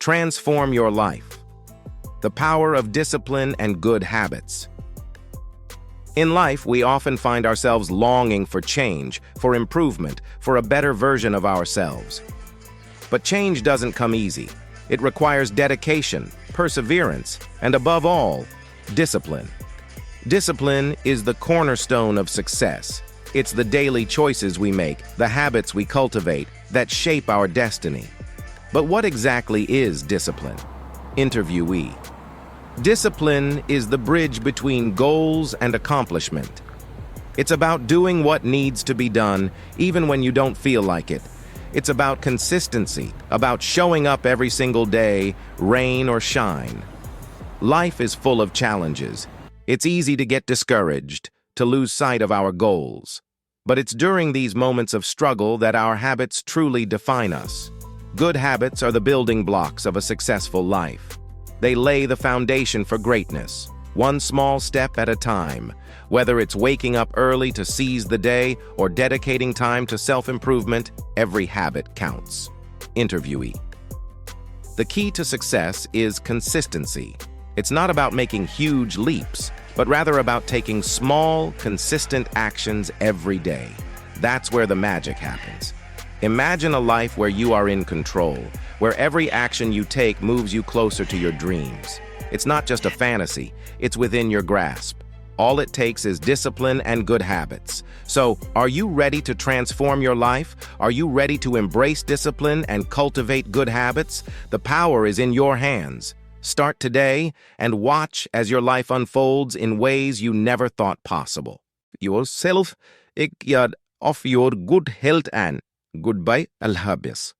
Transform your life. The power of discipline and good habits. In life, we often find ourselves longing for change, for improvement, for a better version of ourselves. But change doesn't come easy. It requires dedication, perseverance, and above all, discipline. Discipline is the cornerstone of success. It's the daily choices we make, the habits we cultivate, that shape our destiny. But what exactly is discipline? Interviewee. Discipline is the bridge between goals and accomplishment. It's about doing what needs to be done, even when you don't feel like it. It's about consistency, about showing up every single day, rain or shine. Life is full of challenges. It's easy to get discouraged, to lose sight of our goals. But it's during these moments of struggle that our habits truly define us. Good habits are the building blocks of a successful life. They lay the foundation for greatness, one small step at a time. Whether it's waking up early to seize the day or dedicating time to self-improvement, every habit counts. Interviewee. The key to success is consistency. It's not about making huge leaps, but rather about taking small, consistent actions every day. That's where the magic happens. Imagine a life where you are in control, where every action you take moves you closer to your dreams. It's not just a fantasy, it's within your grasp. All it takes is discipline and good habits. So, are you ready to transform your life? Are you ready to embrace discipline and cultivate good habits? The power is in your hands. Start today and watch as your life unfolds in ways you never thought possible. Yourself, of your good health and goodbye, Allah Hafiz.